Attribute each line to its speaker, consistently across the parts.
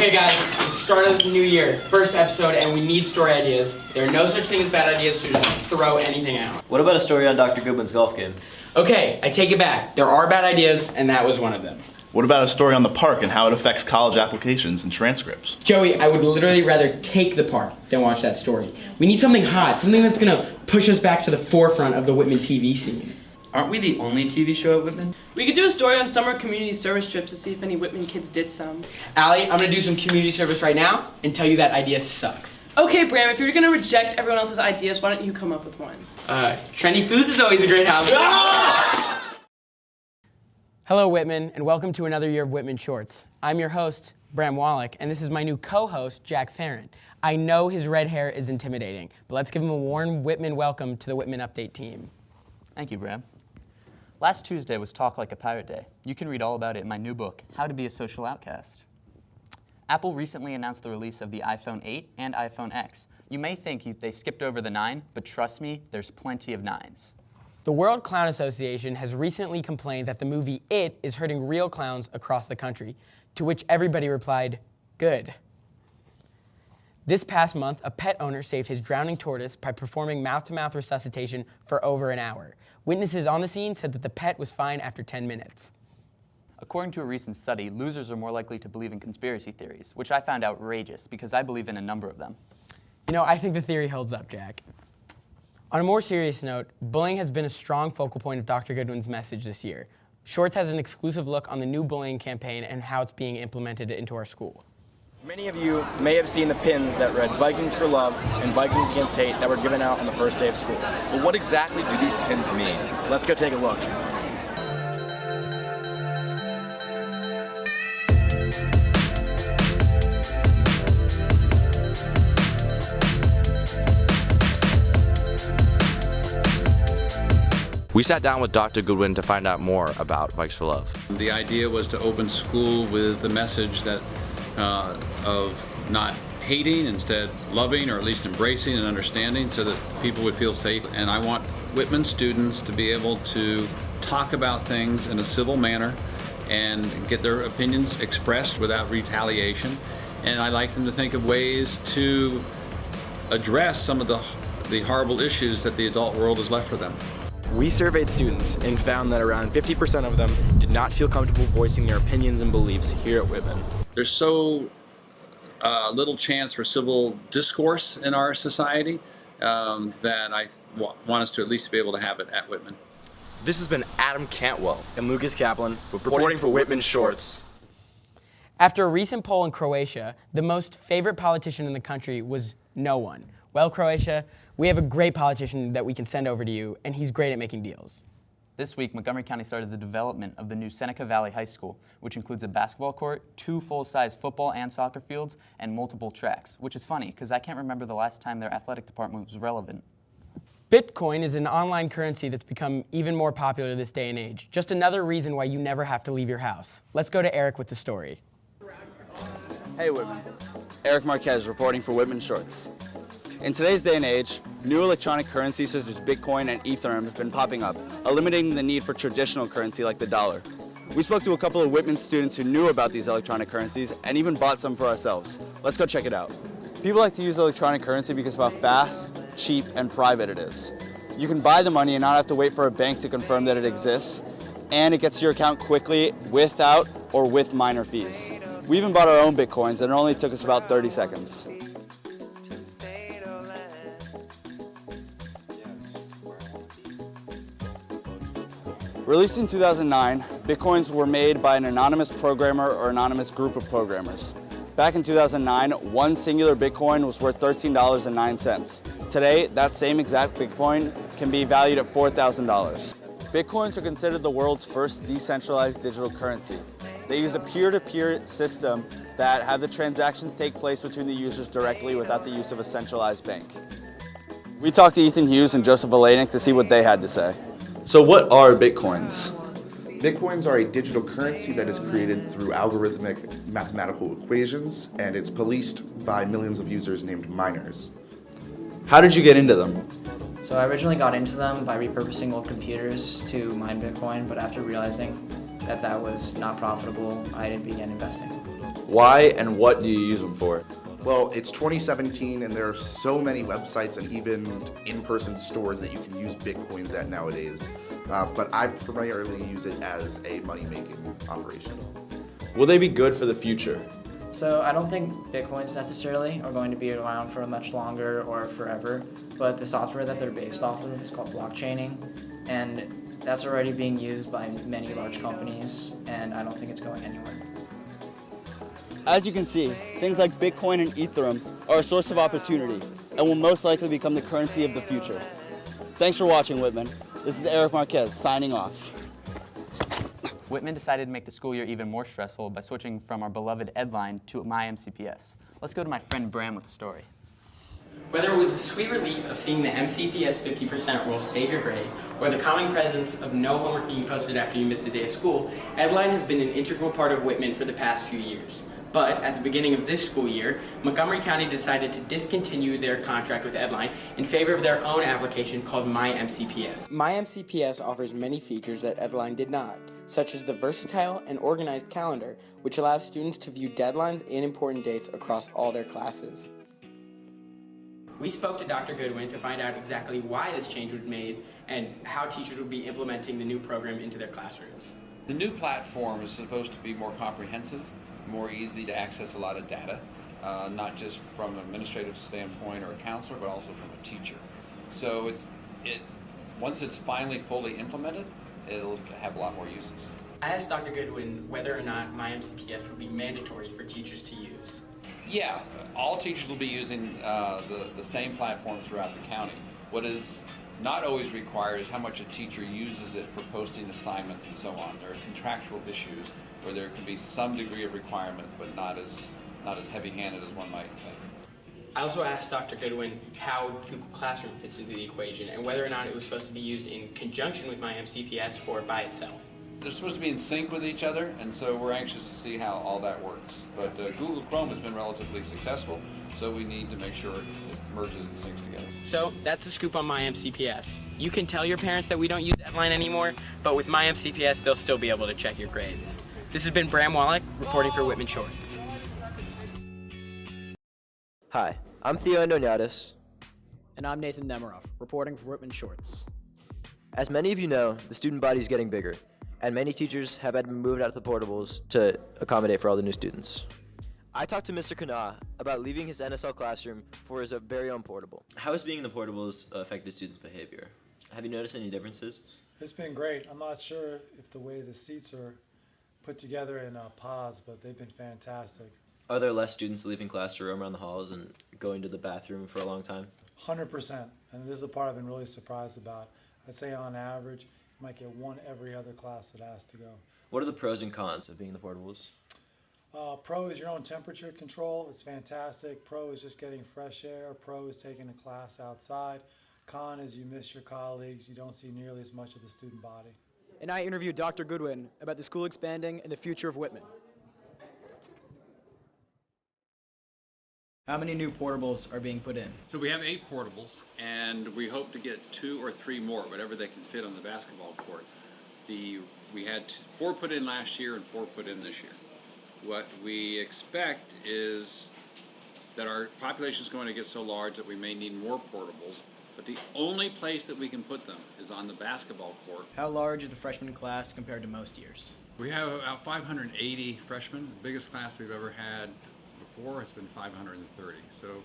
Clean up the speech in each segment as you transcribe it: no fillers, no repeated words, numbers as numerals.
Speaker 1: Okay guys, it's the start of the new year, first episode, and we need story ideas. There are no such thing as bad ideas, so just throw anything out.
Speaker 2: What about a story on Dr. Goodwin's golf game?
Speaker 1: Okay, I take it back. There are bad ideas, and that was one of them.
Speaker 3: What about a story on the park and how it affects college applications and transcripts?
Speaker 1: Joey, I would literally rather take the park than watch that story. We need something hot, something that's gonna push us back to the forefront of the Whitman TV scene.
Speaker 4: Aren't we the only TV show at Whitman?
Speaker 5: We could do a story on summer community service trips to see if any Whitman kids did some.
Speaker 1: Allie, I'm gonna do some community service right now and tell you that idea sucks.
Speaker 5: Okay, Bram, if you're gonna reject everyone else's ideas, why don't you come up with one?
Speaker 1: Trendy foods is always a great option. Hello, Whitman, and welcome to another year of Whitman Shorts. I'm your host, Bram Wallach, and this is my new co-host, Jack Farron. I know his red hair is intimidating, but let's give him a warm Whitman welcome to the Whitman Update team.
Speaker 4: Thank you, Bram. Last Tuesday was Talk Like a Pirate Day. You can read all about it in my new book, How to Be a Social Outcast. Apple recently announced the release of the iPhone 8 and iPhone X. You may think they skipped over the 9, but trust me, there's plenty of 9s.
Speaker 1: The World Clown Association has recently complained that the movie It is hurting real clowns across the country, to which everybody replied, good. This past month, a pet owner saved his drowning tortoise by performing mouth-to-mouth resuscitation for over an hour. Witnesses on the scene said that the pet was fine after 10 minutes.
Speaker 4: According to a recent study, losers are more likely to believe in conspiracy theories, which I found outrageous because I believe in a number of them.
Speaker 1: You know, I think the theory holds up, Jack. On a more serious note, bullying has been a strong focal point of Dr. Goodwin's message this year. Shorts has an exclusive look on the new bullying campaign and how it's being implemented into our school.
Speaker 6: Many of you may have seen the pins that read Vikings for Love and Vikings Against Hate that were given out on the first day of school.
Speaker 7: But what exactly do these pins mean?
Speaker 6: Let's go take a look.
Speaker 8: We sat down with Dr. Goodwin to find out more about Vikes for Love.
Speaker 9: The idea was to open school with the message that of not hating, instead loving, or at least embracing and understanding, so that people would feel safe. And I want Whitman students to be able to talk about things in a civil manner and get their opinions expressed without retaliation. And I like them to think of ways to address some of the horrible issues that the adult world has left for them.
Speaker 6: We surveyed students and found that around 50% of them did not feel comfortable voicing their opinions and beliefs here at Whitman.
Speaker 9: There's so little chance for civil discourse in our society that I want us to at least be able to have it at Whitman.
Speaker 7: This has been Adam Cantwell
Speaker 6: And Lucas Kaplan, reporting for Whitman Shorts.
Speaker 1: After a recent poll in Croatia, the most favorite politician in the country was no one. Well, Croatia, we have a great politician that we can send over to you, and he's great at making deals.
Speaker 4: This week, Montgomery County started the development of the new Seneca Valley High School, which includes a basketball court, 2 full-size football and soccer fields, and multiple tracks, which is funny because I can't remember the last time their athletic department was relevant.
Speaker 1: Bitcoin is an online currency that's become even more popular this day and age. Just another reason why you never have to leave your house. Let's go to Eric with the story.
Speaker 10: Hey Whitman, Eric Marquez reporting for Whitman Shorts. In today's day and age, new electronic currencies such as Bitcoin and Ethereum have been popping up, eliminating the need for traditional currency like the dollar. We spoke to a couple of Whitman students who knew about these electronic currencies and even bought some for ourselves. Let's go check it out. People like to use electronic currency because of how fast, cheap, and private it is. You can buy the money and not have to wait for a bank to confirm that it exists, and it gets to your account quickly without or with minor fees. We even bought our own Bitcoins and it only took us about 30 seconds. Released in 2009, Bitcoins were made by an anonymous programmer or anonymous group of programmers. Back in 2009, one singular Bitcoin was worth $13.09. Today, that same exact Bitcoin can be valued at $4,000. Bitcoins are considered the world's first decentralized digital currency. They use a peer-to-peer system that have the transactions take place between the users directly without the use of a centralized bank. We talked to Ethan Hughes and Joseph Olenek to see what they had to say. So what are Bitcoins?
Speaker 11: Bitcoins are a digital currency that is created through algorithmic mathematical equations, and it's policed by millions of users named miners.
Speaker 10: How did you get into them?
Speaker 12: So I originally got into them by repurposing old computers to mine Bitcoin, but after realizing that that was not profitable, I began investing.
Speaker 10: Why and what do you use them for?
Speaker 11: Well, it's 2017 and there are so many websites and even in-person stores that you can use Bitcoins at nowadays. But I primarily use it as a money-making operation.
Speaker 10: Will they be good for the future?
Speaker 12: So I don't think Bitcoins necessarily are going to be around for much longer or forever, but the software that they're based off of is called blockchaining, and that's already being used by many large companies, and I don't think it's going anywhere. As you can see, things like Bitcoin and Ethereum are a source of opportunity and will most likely become the currency of the future. Thanks for watching, Whitman. This is Eric Marquez signing off.
Speaker 4: Whitman decided to make the school year even more stressful by switching from our beloved Edline to My MCPS. Let's go to my friend Bram with the story.
Speaker 1: Whether it was the sweet relief of seeing the MCPS 50% rule save your grade, or the calming presence of no homework being posted after you missed a day of school, Edline has been an integral part of Whitman for the past few years. But at the beginning of this school year, Montgomery County decided to discontinue their contract with Edline in favor of their own application called My MCPS. My MCPS offers many features that Edline did not, such as the versatile and organized calendar, which allows students to view deadlines and important dates across all their classes. We spoke to Dr. Goodwin to find out exactly why this change was made and how teachers would be implementing the new program into their classrooms.
Speaker 9: The new platform is supposed to be more comprehensive, more easy to access a lot of data, not just from an administrative standpoint or a counselor, but also from a teacher. So once it's finally fully implemented, it'll have a lot more uses.
Speaker 1: I asked Dr. Goodwin whether or not My MCPS would be mandatory for teachers to use.
Speaker 9: Yeah, all teachers will be using the same platform throughout the county. What is not always required is how much a teacher uses it for posting assignments and so on. There are contractual issues where there can be some degree of requirement, but not as heavy-handed as one might think.
Speaker 1: I also asked Dr. Goodwin how Google Classroom fits into the equation and whether or not it was supposed to be used in conjunction with My MCPS or by itself.
Speaker 9: They're supposed to be in sync with each other, and so we're anxious to see how all that works. But Google Chrome has been relatively successful, so we need to make sure it merges and syncs together.
Speaker 1: So that's the scoop on My MCPS. You can tell your parents that we don't use Edline anymore, but with My MCPS, they'll still be able to check your grades. This has been Bram Wallach reporting for Whitman Shorts.
Speaker 13: Hi, I'm Theo Andoniadis.
Speaker 14: And I'm Nathan Nemiroff, reporting for Whitman Shorts.
Speaker 13: As many of you know, the student body is getting bigger, and many teachers have had to move out of the portables to accommodate for all the new students. I talked to Mr. Kana about leaving his NSL classroom for his very own portable.
Speaker 2: How has being in the portables affected students' behavior? Have you noticed any differences?
Speaker 15: It's been great. I'm not sure if the way the seats are put together in pods, but they've been fantastic.
Speaker 2: Are there less students leaving class to roam around the halls and going to the bathroom for a long time?
Speaker 15: 100%. And this is the part I've been really surprised about. I'd say on average, you might get one every other class that has to go.
Speaker 2: What are the pros and cons of being in the portables?
Speaker 15: Pro is your own temperature control. It's fantastic. Pro is just getting fresh air. Pro is taking a class outside. Con is you miss your colleagues. You don't see nearly as much of the student body.
Speaker 14: And I interviewed Dr. Goodwin about the school expanding and the future of Whitman. How many new portables are being put in?
Speaker 9: So we have 8 portables, and we hope to get 2 or 3 more, whatever they can fit on the basketball court. We had 4 put in last year and 4 put in this year. What we expect is that our population is going to get so large that we may need more portables, but the only place that we can put them is on the basketball court.
Speaker 14: How large is the freshman class compared to most years?
Speaker 9: We have about 580 freshmen. The biggest class we've ever had before has been 530. So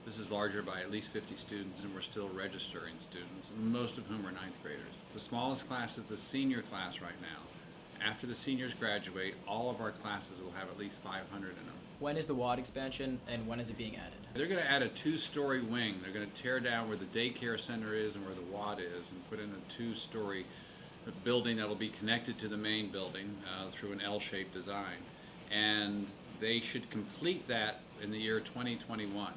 Speaker 9: this is larger by at least 50 students, and we're still registering students, most of whom are ninth graders. The smallest class is the senior class right now. After the seniors graduate, all of our classes will have at least 500 in them.
Speaker 14: When is the WAD expansion, and when is it being added?
Speaker 9: They're going to add a 2-story wing. They're going to tear down where the daycare center is and where the WAD is and put in a 2-story building that will be connected to the main building through an L-shaped design. And they should complete that in the year 2021.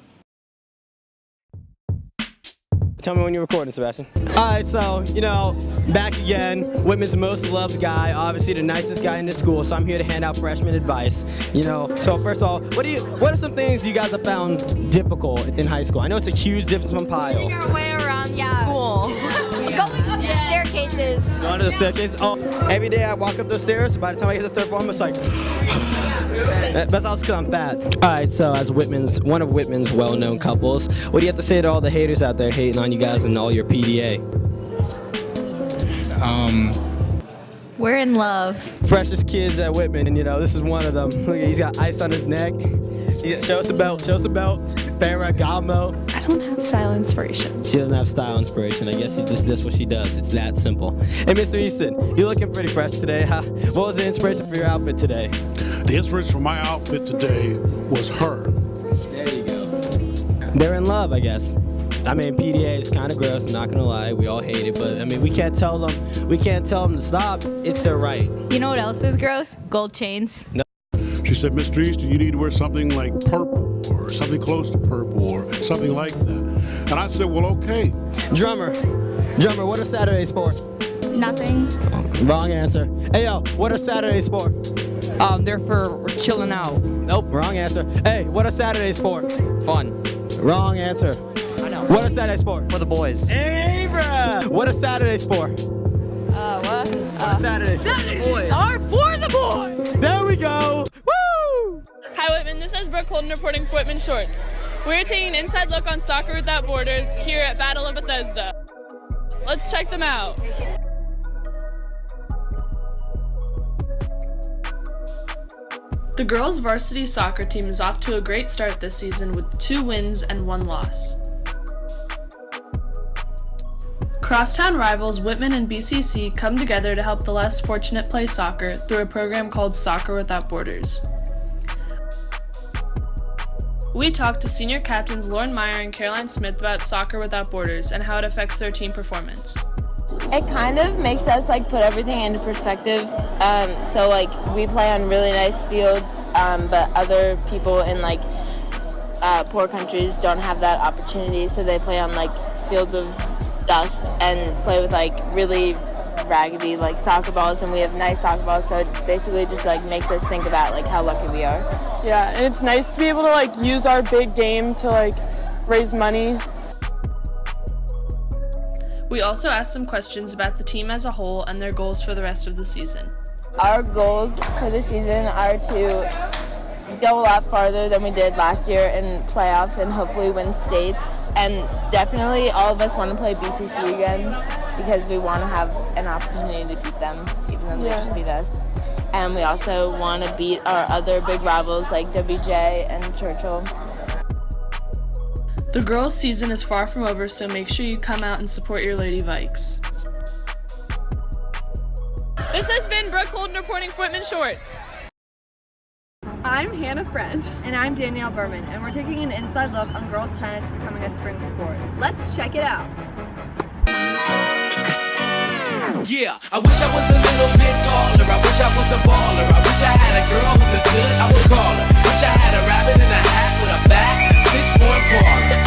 Speaker 16: Tell me when you're recording, Sebastian. Alright, so, back again. Whitman's the most loved guy, obviously the nicest guy in the school, so I'm here to hand out freshman advice. So first of all, what are some things you guys have found difficult in high school? I know it's a huge difference from Pile.
Speaker 17: Getting our way around school. Going up the staircases.
Speaker 16: Going to the staircase. Oh, every day I walk up the stairs, by the time I get to the third floor, I'm just like, that's also because I'm fat. Alright, so as one of Whitman's well-known couples, what do you have to say to all the haters out there hating on you guys and all your PDA?
Speaker 17: We're in love.
Speaker 16: Freshest kids at Whitman, and this is one of them. Look, he's got ice on his neck. Show us the belt, Ferragamo.
Speaker 17: I don't have style inspiration.
Speaker 16: She doesn't have style inspiration. I guess that's what she does. It's that simple. Hey, Mr. Easton, you're looking pretty fresh today. What was the inspiration for your outfit today?
Speaker 18: The inspiration for my outfit today was her.
Speaker 16: There you go. They're in love, I guess. I mean, PDA is kind of gross, I'm not gonna lie. We all hate it, but I mean, we can't tell them to stop. It's their right.
Speaker 17: You know what else is gross? Gold chains.
Speaker 16: No.
Speaker 18: She said, Mr. Easton, you need to wear something like purple or something close to purple or something like that. And I said, well, okay.
Speaker 16: Drummer, what are Saturdays for?
Speaker 17: Nothing.
Speaker 16: Wrong answer. Hey, yo, what are Saturdays for?
Speaker 19: They're for chilling out.
Speaker 16: Nope, wrong answer. Hey, what are Saturdays for?
Speaker 19: Fun.
Speaker 16: Wrong answer.
Speaker 19: I know.
Speaker 16: What are Saturdays for?
Speaker 19: For the boys.
Speaker 16: Hey, bruh! What are Saturdays for?
Speaker 17: What?
Speaker 16: Saturdays
Speaker 17: are for the boys!
Speaker 16: There we go! Woo!
Speaker 5: Hi Whitman, this is Brooke Holden reporting for Whitman Shorts. We're taking an inside look on Soccer Without Borders here at Battle of Bethesda. Let's check them out. The girls' varsity soccer team is off to a great start this season with 2 wins and 1 loss. Crosstown rivals Whitman and BCC come together to help the less fortunate play soccer through a program called Soccer Without Borders. We talked to senior captains Lauren Meyer and Caroline Smith about Soccer Without Borders and how it affects their team performance.
Speaker 20: It kind of makes us put everything into perspective. So we play on really nice fields, but other people in poor countries don't have that opportunity. So they play on fields of dust and play with really raggedy soccer balls, and we have nice soccer balls. So it basically just makes us think about how lucky we are.
Speaker 5: Yeah, and it's nice to be able to use our big game to raise money. We also asked some questions about the team as a whole and their goals for the rest of the season.
Speaker 20: Our goals for the season are to go a lot farther than we did last year in playoffs and hopefully win states. And definitely all of us want to play BCC again because we want to have an opportunity to beat them, even though they just beat us. And we also want to beat our other big rivals like WJ and Churchill.
Speaker 5: The girls' season is far from over, so make sure you come out and support your Lady Vikes. This has been Brooke Holden reporting for Whitman Shorts.
Speaker 21: I'm Hannah Friend. And I'm Danielle Berman, and we're taking an inside look on girls' tennis becoming a spring sport. Let's check it out.
Speaker 22: Yeah, I wish I was a little bit taller. I wish I was a baller. I wish I had a girl who looked good, I would call her. Wish I had a rabbit in a hat with a bat, 6-point parlor.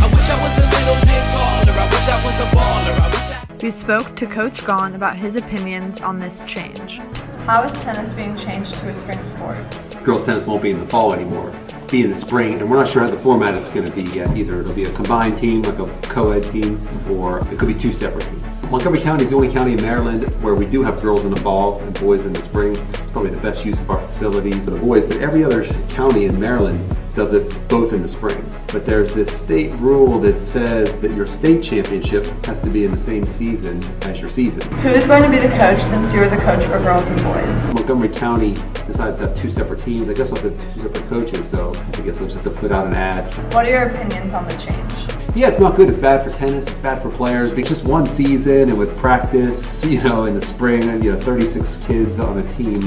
Speaker 22: I wish I was a little bit taller. I wish I was a baller. I wish I...
Speaker 23: We spoke to Coach Gahn about his opinions on this change.
Speaker 21: How is tennis being changed to a spring sport?
Speaker 24: Girls tennis won't be in the fall anymore. It'll be in the spring, and we're not sure how the format it's going to be yet either. It'll be a combined team, like a co-ed team, or it could be 2 separate teams. Montgomery County is the only county in Maryland where we do have girls in the fall and boys in the spring. It's probably the best use of our facilities for the boys, but every other county in Maryland does it both in the spring. But there's this state rule that says that your state championship has to be in the same season as your season.
Speaker 21: Who is going to be the coach since you are the coach for girls and boys?
Speaker 24: Montgomery County decides to have two separate teams. I guess I'll have two separate coaches, so I guess I'll just have to put out an ad.
Speaker 21: What are your opinions on the change?
Speaker 24: Yeah, it's not good. It's bad for tennis. It's bad for players. It's just one season, and with practice, in the spring, 36 kids on a team,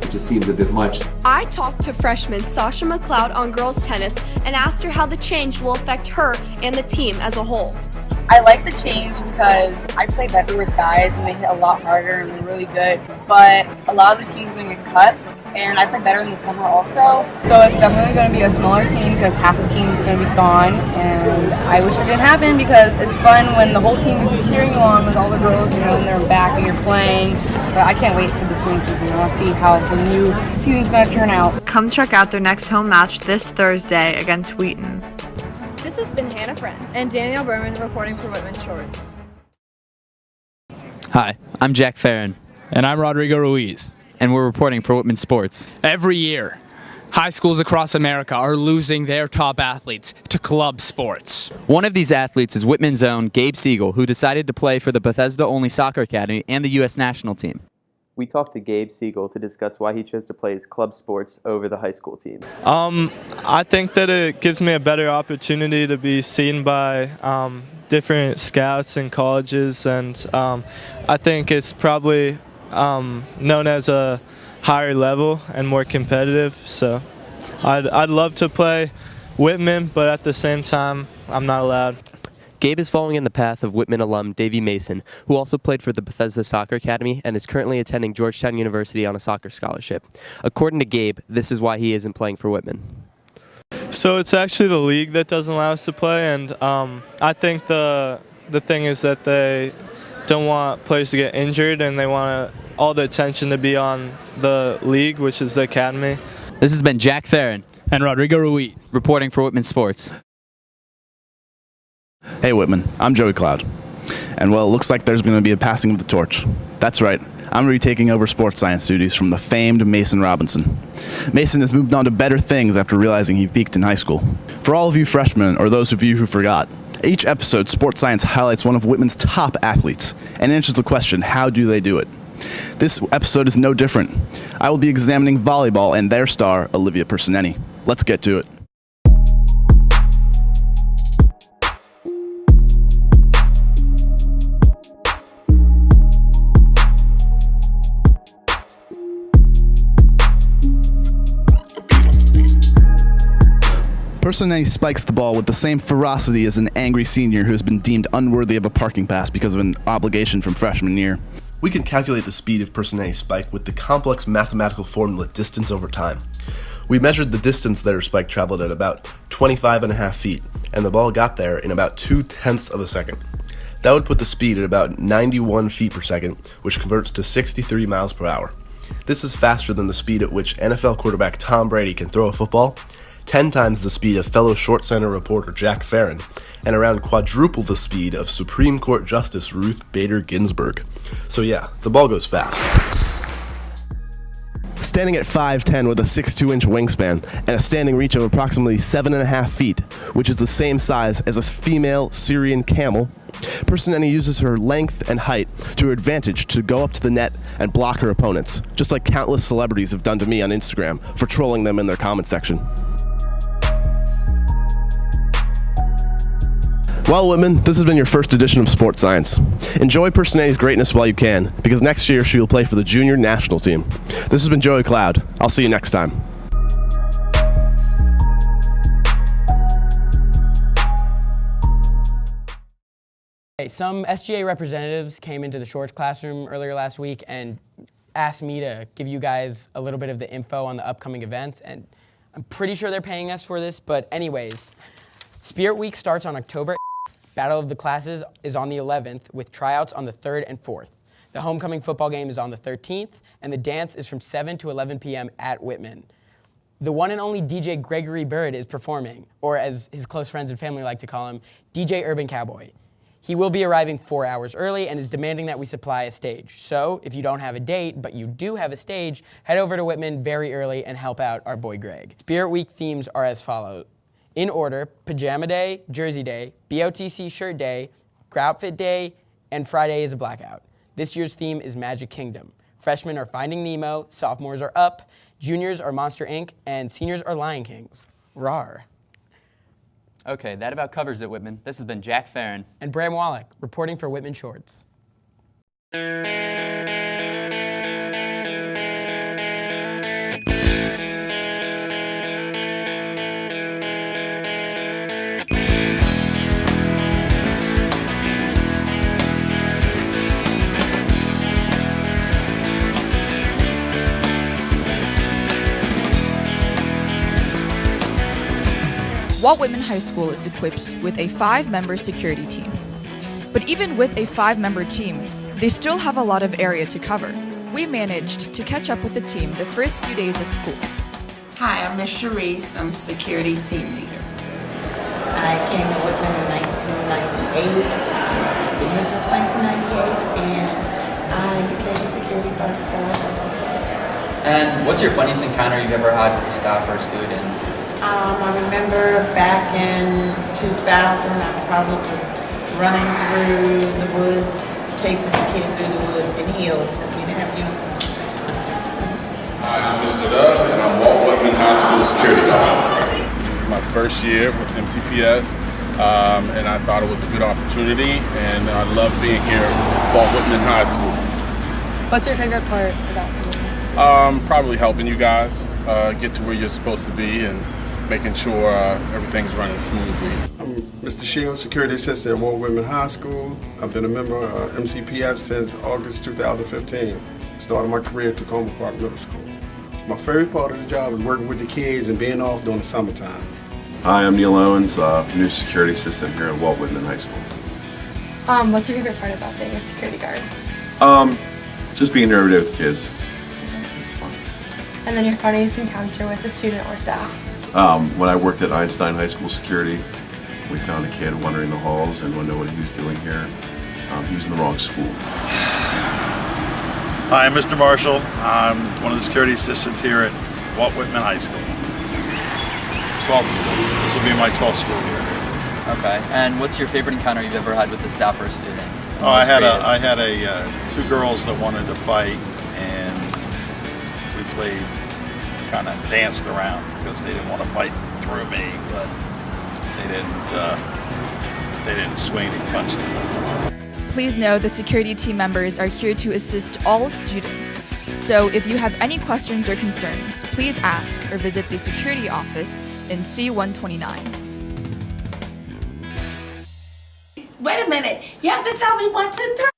Speaker 24: it just seems a bit much.
Speaker 17: I talked to freshman Sasha McLeod on girls tennis and asked her how the change will affect her and the team as a whole.
Speaker 3: I like the change because I play better with guys and they hit a lot harder and they're really good, but a lot of the teams are going to get cut. And I play better in the summer also. So it's definitely going to be a smaller team because half the team is going to be gone. And I wish it didn't happen because it's fun when the whole team is cheering you on with all the girls, and they're back and you're playing. But I can't wait for the spring season. I want to see how the new season's going to turn out.
Speaker 23: Come check out their next home match this Thursday against Wheaton.
Speaker 21: This has been Hannah Friend and Danielle Berman reporting for Whitman Shorts.
Speaker 4: Hi, I'm Jack Farron.
Speaker 6: And I'm Rodrigo Ruiz.
Speaker 4: And we're reporting for Whitman Sports.
Speaker 6: Every year, high schools across America are losing their top athletes to club sports.
Speaker 4: One of these athletes is Whitman's own Gabe Siegel, who decided to play for the Bethesda-only soccer academy and the U.S. national team. We talked to Gabe Siegel to discuss why he chose to play his club sports over the high school team.
Speaker 7: I think that it gives me a better opportunity to be seen by different scouts and colleges, and I think it's probably known as a higher level and more competitive. So I'd love to play Whitman, but at the same time, I'm not allowed.
Speaker 8: Gabe is following in the path of Whitman alum Davey Mason, who also played for the Bethesda Soccer Academy and is currently attending Georgetown University on a soccer scholarship. According to Gabe, this is why he isn't playing for Whitman.
Speaker 7: So it's actually the league that doesn't allow us to play, and I think the thing is that they don't want players to get injured, and they want all the attention to be on the league, which is the academy.
Speaker 4: This has been Jack Farron
Speaker 6: and Rodrigo Ruiz
Speaker 4: reporting for Whitman Sports.
Speaker 25: Hey Whitman, I'm Joey Cloud. And well, it looks like there's going to be a passing of the torch. That's right, I'm retaking over sports science duties from the famed Mason Robinson. Mason has moved on to better things after realizing he peaked in high school. For all of you freshmen, or those of you who forgot, each episode, Sports Science highlights one of Whitman's top athletes and answers the question, how do they do it? This episode is no different. I will be examining volleyball and their star, Olivia Personetti. Let's get to it. Personetti spikes the ball with the same ferocity as an angry senior who has been deemed unworthy of a parking pass because of an obligation from freshman year.
Speaker 26: We can calculate the speed of Personetti's spike with the complex mathematical formula distance over time. We measured the distance that her spike traveled at about 25.5 feet, and the ball got there in about 0.2 of a second. That would put the speed at about 91 feet per second, which converts to 63 miles per hour. This is faster than the speed at which NFL quarterback Tom Brady can throw a football, 10 times the speed of fellow Short Center reporter Jack Farron, and around quadruple the speed of Supreme Court Justice Ruth Bader Ginsburg. So yeah, the ball goes fast. Standing at 5'10" with a 6'2" wingspan and a standing reach of approximately 7.5 feet, which is the same size as a female Syrian camel, Personetti uses her length and height to her advantage to go up to the net and block her opponents, just like countless celebrities have done to me on Instagram for trolling them in their comment section. Well, Whitman, this has been your first edition of Sports Science. Enjoy Personetti's greatness while you can, because next year she will play for the junior national team. This has been Joey Cloud. I'll see you next time.
Speaker 1: Hey, some SGA representatives came into the Shorts classroom earlier last week and asked me to give you guys a little bit of the info on the upcoming events, and I'm pretty sure they're paying us for this, but anyways, Spirit Week starts on October 8th. Battle of the Classes is on the 11th, with tryouts on the 3rd and 4th. The homecoming football game is on the 13th, and the dance is from 7 to 11 p.m. at Whitman. The one and only DJ Gregory Bird is performing, or as his close friends and family like to call him, DJ Urban Cowboy. He will be arriving 4 hours early and is demanding that we supply a stage. So if you don't have a date, but you do have a stage, head over to Whitman very early and help out our boy Greg. Spirit Week themes are as follows. In order: Pajama Day, Jersey Day, BOTC Shirt Day, Groutfit Day, and Friday is a blackout. This year's theme is Magic Kingdom. Freshmen are Finding Nemo, sophomores are Up, juniors are Monster Inc., and seniors are Lion Kings. Rawr.
Speaker 4: Okay, that about covers it, Whitman. This has been Jack Farron
Speaker 1: and Bram Wallach, reporting for Whitman Shorts.
Speaker 2: Walt Whitman High School is equipped with a 5-member security team. But even with a 5-member team, they still have a lot of area to cover. We managed to catch up with the team the first few days of school.
Speaker 10: Hi, I'm Ms. Charisse. I'm security team leader. I came to Whitman in 1998. I've been here since 1998, and I became security guard.
Speaker 11: And what's your funniest encounter you've ever had with a staff or a student?
Speaker 10: I remember back in 2000, I probably was running through the woods, chasing a kid through the woods in heels because we didn't have uniforms.
Speaker 12: Hi, I'm Mr. Dove, and I'm Walt Whitman High School security guard. This is my first year with MCPS, and I thought it was a good opportunity, and I love being here at Walt Whitman High School.
Speaker 21: What's your favorite part about doing this?
Speaker 12: Probably helping you guys get to where you're supposed to be and making sure everything's running smoothly.
Speaker 18: I'm Mr. Shields, security assistant at Walt Whitman High School. I've been a member of MCPS since August 2015. Started my career at Tacoma Park Middle School. My favorite part of the job is working with the kids and being off during the summertime.
Speaker 13: Hi, I'm Neil Owens, new security assistant here at Walt Whitman High School.
Speaker 21: What's your favorite part about being a security guard?
Speaker 13: Just being here every day with the kids. It's fun.
Speaker 21: And then your funniest encounter with a student or staff?
Speaker 13: When I worked at Einstein High School security, we found a kid wandering the halls and wanted to know what he was doing here. He was in the wrong school.
Speaker 15: Hi, I'm Mr. Marshall. I'm one of the security assistants here at Walt Whitman High School. 12th. This will be my 12th school year.
Speaker 11: Okay, and what's your favorite encounter you've ever had with a staff or a student?
Speaker 15: I had two girls that wanted to fight, and we played, kind of danced around because they didn't want to fight through me, but they didn't swing any punches.
Speaker 2: Please know that security team members are here to assist all students. So if you have any questions or concerns, please ask or visit the security office in C129.
Speaker 10: Wait a minute, you have to tell me 1, 2, 3.